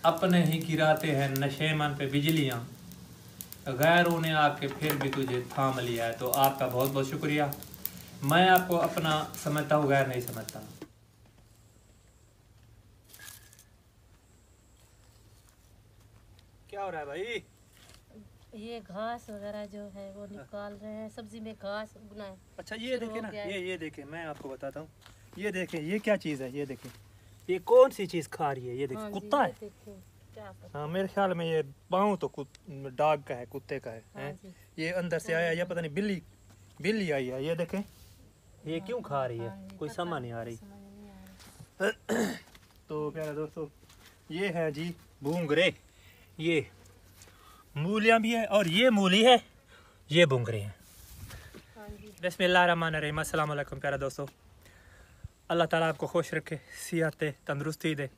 अपने ही गिराते हैं नशेमन पे बिजलियाँ, गैरों ने आके फिर भी तुझे थाम लिया है। तो आपका बहुत बहुत शुक्रिया। मैं आपको अपना समझता हूँ, गैर नहीं समझता। क्या हो रहा है भाई? ये घास वगैरह जो है वो निकाल रहे हैं, सब्जी में घास उगना है। अच्छा ये देखे ना, ये देखे, मैं आपको बताता हूँ। ये देखे, ये क्या चीज़ है, ये देखे, ये कौन सी चीज़ खा रही है? ये देखे, कुत्ता है। हाँ मेरे ख्याल में ये पाँव तो डॉग का है, कुत्ते का है, हैं? ये अंदर से आया या पता नहीं बिल्ली बिल्ली आई है। ये देखें, ये क्यों खा रही है, कोई समझ नहीं आ रही। तो प्यारे दोस्तों, ये है जी भूंगरे। ये मूलियाँ भी है और ये मूली है, ये भूंगरे हैं। बिस्मिल्लाहिर्रहमानिर्रहीम। अस्सलाम वालेकुम प्यारे दोस्तों। अल्लाह ताला आपको खुश रखे, सेहत तंदुरुस्ती दे।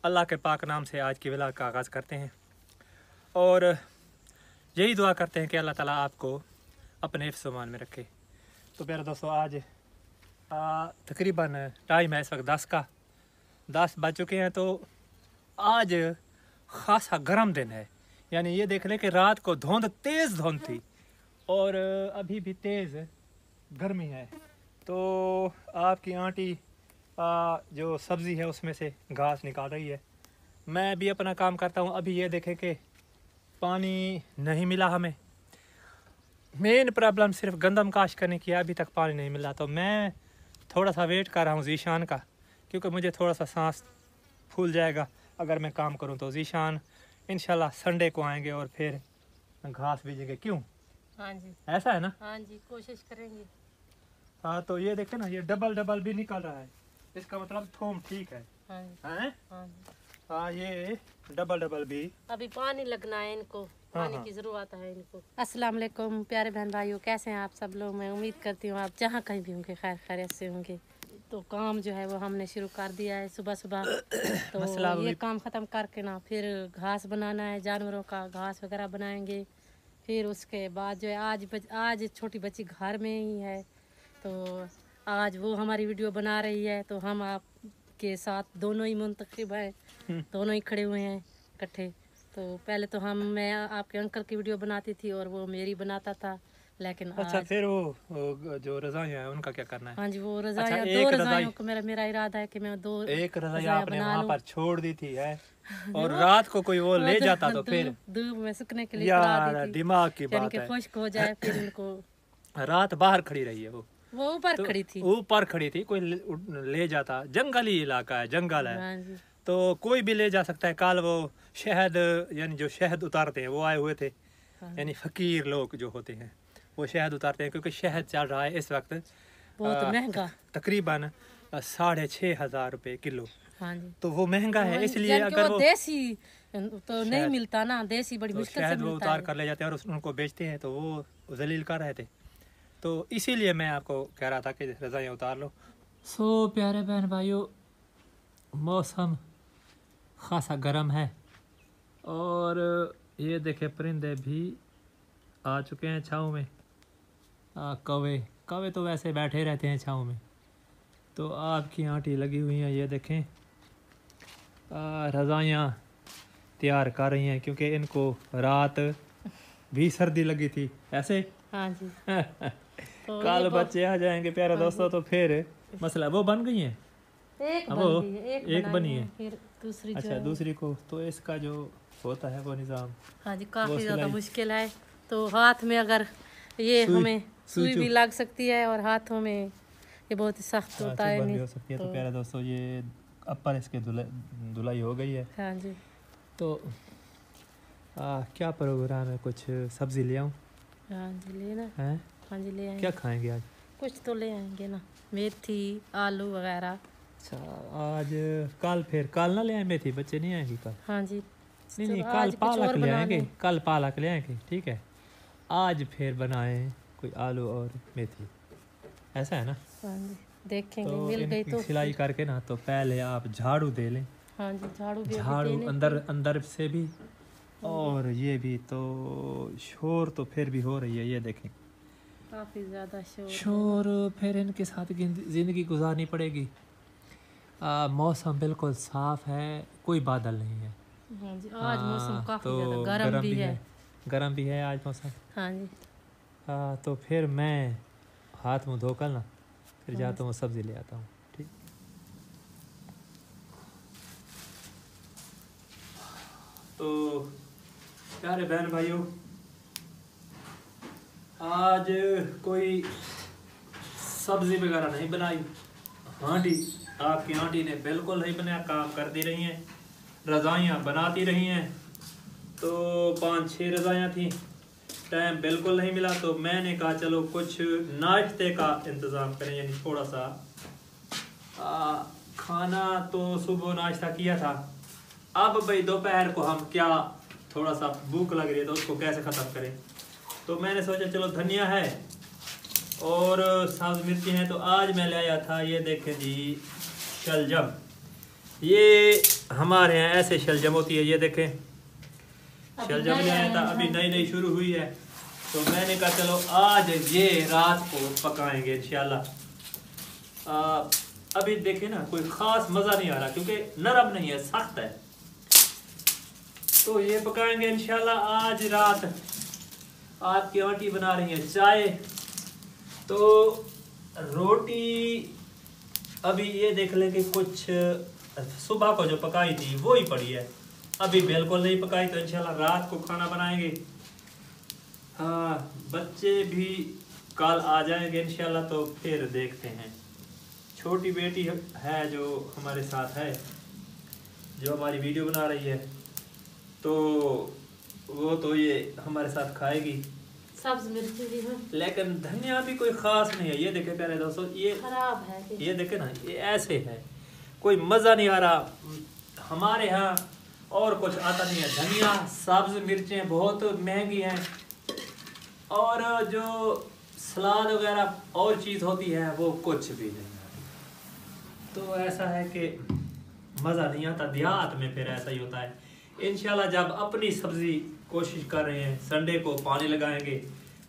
अल्लाह के पाक नाम से आज की व्लॉग का आगाज़ करते हैं और यही दुआ करते हैं कि अल्लाह ताला आपको अपने हिफ्ज़-ओ-मान में रखे। तो प्यारे दोस्तों, आज तकरीबन टाइम है इस वक्त 10 बज चुके हैं। तो आज ख़ासा गर्म दिन है, यानी ये देख लें कि रात को तेज़ धुंध थी और अभी भी तेज़ गर्मी है। तो आपकी आंटी जो सब्ज़ी है उसमें से घास निकाल रही है, मैं भी अपना काम करता हूँ। अभी ये देखें कि पानी नहीं मिला हमें। मेन प्रॉब्लम सिर्फ गंदम काश करने की है, अभी तक पानी नहीं मिला। तो मैं थोड़ा सा वेट कर रहा हूँ ज़ीशान का, क्योंकि मुझे थोड़ा सा सांस फूल जाएगा अगर मैं काम करूँ। तो ज़ीशान इंशाल्लाह संडे को आएंगे और फिर घास बीजेंगे। क्यों? हाँ जी, ऐसा है ना? हाँ जी, कोशिश करेंगे। हाँ तो ये देखे ना, ये डबल भी निकल रहा है, इसका मतलब थोम ठीक है। हाँ हैं? हाँ, हाँ ये डबल भी अभी पानी लगना है इनको, पानी हाँ। की जरूरत है इनको। अस्सलाम वालेकुम प्यारे बहन भाइयों, कैसे हैं आप सब लोग? मैं उम्मीद करती हूँ आप जहाँ कहीं भी होंगे खैर खैरियत से होंगे। तो काम जो है वो हमने शुरू कर दिया है सुबह सुबह। तो ये काम ख़त्म करके ना फिर घास बनाना है, जानवरों का घास वगैरह बनाएंगे। फिर उसके बाद जो है आज छोटी बच्ची घर में ही है, तो आज वो हमारी वीडियो बना रही है। तो हम आपके साथ दोनों ही मुंतखब हैं, दोनों ही खड़े हुए हैं इकट्ठे। तो पहले तो मैं आपके अंकल की वीडियो बनाती थी और वो मेरी बनाता था, लेकिन अच्छा फिर वो जो रज़ाइयाँ हैं उनका क्या करना है? हाँ जी, वो रज़ाइयाँ अच्छा, दो रज़ाइयों को मेरा इरादा है कि मैं एक रज़ाई आपने बना वहाँ लूं। पर छोड़ दी थी है और रात को कोई वो ले जाता तो फिर धूप में सूखने के लिए यार दिमाग की यानी बात कि है। खुश्क हो जाए फिर उनको। रात बाहर खड़ी रही है वो ऊपर तो खड़ी थी, ऊपर खड़ी थी, कोई ले जाता। जंगली इलाका है, जंगल है, हाँ जी। तो कोई भी ले जा सकता है। कल वो शहद, यानी जो शहद उतारते हैं वो आए हुए थे, हाँ। यानी फकीर लोग जो होते हैं वो शहद उतारते हैं, क्योंकि शहद चल रहा है इस वक्त बहुत महंगा, तकरीबन 6,500 रुपये किलो। हाँ जी। तो वो महंगा है, इसलिए अगर वो देसी तो नहीं मिलता ना, देसी बड़ी तो मुश्किल से शहद मिलता वो उतार है। कर ले जाते हैं और उनको बेचते हैं, तो वो जलील कर रहे थे। तो इसीलिए मैं आपको कह रहा था कि रज़ाइयाँ उतार लो। सो प्यारे बहन भाइयों, मौसम खासा गर्म है और ये देखे परिंदे भी आ चुके हैं छाँव में। कौवे तो वैसे बैठे रहते हैं छाँव में। तो आपकी आंटी लगी हुई हैं, ये देखें रज़ाइयाँ तैयार कर रही हैं, क्योंकि इनको रात भी सर्दी लगी थी ऐसे। हाँ जी। तो कल बच्चे आ जाएंगे प्यारे हाँ दोस्तों, तो फिर मसला। वो बन गई हैं, एक बनी है, फिर दूसरी अच्छा दूसरी को। तो इसका जो होता है वो निज़ाम, हाँ जी, काफ़ी ज़्यादा मुश्किल है। तो हाथ में अगर ये हमें सुई भी लग सकती है और हाथों में ये बहुत ही सख्त होता है, भी हो सकती है। तो प्यारे दोस्तों, ये अपर इसके धुलाई हो गई है। हाँ जी। तो क्या प्रोग्राम है, कुछ सब्जी ले आऊँ? हाँ जी लेना है। हाँ जी ले आएंगे। क्या खाएंगे आज? कुछ तो ले आएंगे ना, मेथी आलू वगैरह। अच्छा आज कल ना ले आए मेथी, बच्चे नहीं आएंगे कल? हाँ जी नहीं कल पालक ले आएंगे, कल पालक ले आएंगे, ठीक है। आज फिर बनाए कोई आलू और मेथी, ऐसा है ना? हाँ जी देखेंगे, तो मिल गई तो सिलाई करके ना, तो पहले आप झाड़ू दे लें। हाँ जी, झाड़ू अंदर से भी और ये भी। तो शोर तो फिर भी हो रही है, ये देखें काफ़ी ज़्यादा शोर। फिर इनके साथ ज़िंदगी गुजारनी पड़ेगी। मौसम बिल्कुल साफ़ है, कोई बादल नहीं है। हाँ जी, आज मौसम काफ़ी तो ज़्यादा गर्म भी है। गर्म भी है आज मौसम। हाँ जी। तो फिर मैं हाथ मुँह धोकर ना फिर जाता हूँ, सब्ज़ी ले आता हूँ। ठीक। तो प्यारे बहन भाइयों, आज कोई सब्ज़ी वगैरह नहीं बनाई। आंटी, आपकी आंटी ने बिल्कुल नहीं बनाया, काम करती रही हैं, रज़ाइयाँ बनाती रही हैं। तो 5-6 रज़ाइयाँ थी, टाइम बिल्कुल नहीं मिला। तो मैंने कहा चलो कुछ नाश्ते का इंतज़ाम करें, यानी थोड़ा सा खाना तो सुबह नाश्ता किया था, अब भाई दोपहर को हम क्या, थोड़ा सा भूख लग रही है तो उसको कैसे ख़त्म करें। तो मैंने सोचा चलो धनिया है और सब्ज़ मिर्ची हैं। तो आज मैं ले आया था, ये देखें जी, शलजम। ये हमारे यहाँ ऐसे शलजम होती है, ये देखें शलजम ले आया था, अभी नई नई शुरू हुई है। तो मैंने कहा चलो आज ये रात को पकाएंगे इंशाल्लाह। अभी देखें ना, कोई ख़ास मज़ा नहीं आ रहा क्योंकि नरम नहीं है, सख्त है। तो ये पकाएंगे इंशाल्लाह आज रात। आपकी आंटी बना रही है चाय, तो रोटी अभी ये देख लें कि कुछ सुबह को जो पकाई थी वो ही पड़ी है, अभी बिल्कुल नहीं पकाई। तो इंशाल्लाह रात को खाना बनाएंगे। हाँ, बच्चे भी कल आ जाएंगे इंशाल्लाह, तो फिर देखते हैं। छोटी बेटी है जो हमारे साथ है, जो हमारी वीडियो बना रही है, तो वो तो ये हमारे साथ खाएगी। सब्ज़ मिर्ची भी है, लेकिन धनिया भी कोई ख़ास नहीं है। ये देखे प्यारे दोस्तों, ये खराब है। ये देखे ना, ये ऐसे है, कोई मज़ा नहीं आ रहा। हमारे यहाँ और कुछ आता नहीं है। धनिया, सब्ज़ मिर्चें बहुत महंगी हैं, और जो सलाद वगैरह और चीज़ होती है वो कुछ भी नहीं है। तो ऐसा है कि मज़ा नहीं आता। देहात में फिर ऐसा ही होता है। इंशाल्लाह जब अपनी सब्ज़ी कोशिश कर रहे हैं, संडे को पानी लगाएंगे,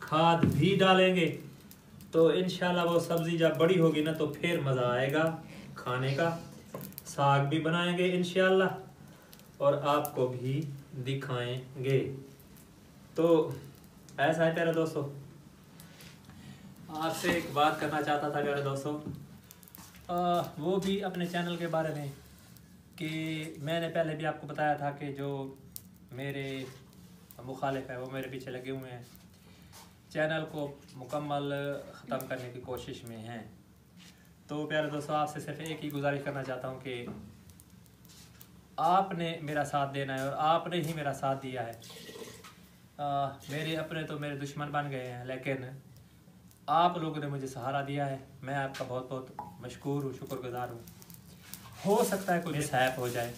खाद भी डालेंगे, तो इंशाल्लाह वो सब्ज़ी जब बड़ी होगी ना तो फिर मज़ा आएगा खाने का। साग भी बनाएंगे इंशाल्लाह और आपको भी दिखाएंगे। तो ऐसा है प्यारे दोस्तों, आपसे एक बात करना चाहता था प्यारे दोस्तों, वो भी अपने चैनल के बारे में, कि मैंने पहले भी आपको बताया था कि जो मेरे मुखालिफ है वो मेरे पीछे लगे हुए हैं, चैनल को मुकम्मल ख़त्म करने की कोशिश में हैं। तो प्यारे दोस्तों, आपसे सिर्फ एक ही गुजारिश करना चाहता हूँ कि आपने मेरा साथ देना है, और आपने ही मेरा साथ दिया है। मेरे अपने तो मेरे दुश्मन बन गए हैं, लेकिन आप लोगों ने मुझे सहारा दिया है। मैं आपका बहुत बहुत मशकूर हूँ, शुक्रगुजार हूँ। हो सकता है कोई मिसहैप हो जाए,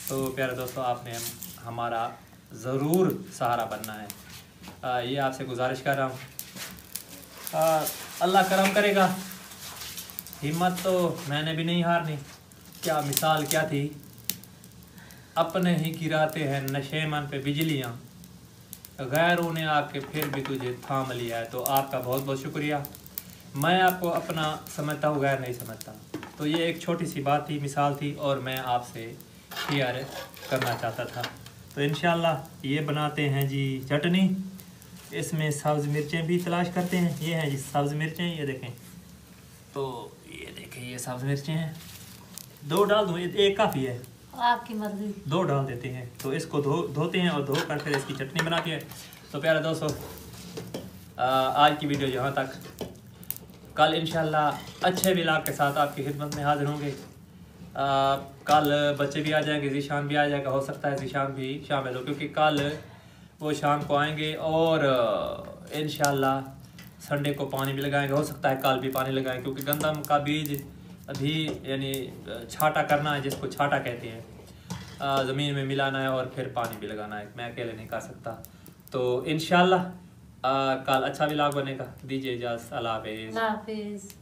तो प्यारे दोस्तों आपने हमारा ज़रूर सहारा बनना है। ये आपसे गुजारिश कर रहा हूँ। अल्लाह करम करेगा। हिम्मत तो मैंने भी नहीं हारनी। क्या मिसाल क्या थी, अपने ही गिराते हैं नशेमन पे बिजलियाँ, गैरों ने आके फिर भी तुझे थाम लिया है। तो आपका बहुत बहुत शुक्रिया। मैं आपको अपना समझता हूँ, गैर नहीं समझता। तो ये एक छोटी सी बात थी, मिसाल थी, और मैं आपसे शेयर करना चाहता था। तो इंशाल्लाह ये बनाते हैं जी चटनी। इसमें सब्ज़ मिर्चें भी तलाश करते हैं। ये हैं जी सब्ज़ मिर्चें, ये देखें। तो ये देखें, ये सब्ज़ मिर्चें हैं। 2 डाल दूँ, एक काफ़ी है? आपकी मर्जी। 2 डाल देते हैं। तो इसको धोते हैं और धोकर फिर इसकी चटनी बनाते हैं। तो प्यारे दोस्तों, आज की वीडियो यहाँ तक। कल इंशाल्लाह अच्छे व्लॉग के साथ आपकी खिदमत में हाजिर होंगे। कल बच्चे भी आ जाएंगे, ज़ीशान भी आ जाएगा। हो सकता है ज़ीशान भी शामिल हो, क्योंकि कल वो शाम को आएंगे, और इंशाल्लाह संडे को पानी भी लगाएंगे। हो सकता है कल भी पानी लगाएं, क्योंकि गंदम का बीज अभी यानी छाटा करना है, जिसको छाटा कहते हैं, ज़मीन में मिलाना है और फिर पानी भी लगाना है। मैं अकेले नहीं कर सकता। तो इंशाल्लाह कल अच्छा व्लॉग बनेगा। दीजिए इजाज़त। अल्लाह हाफ़िज़।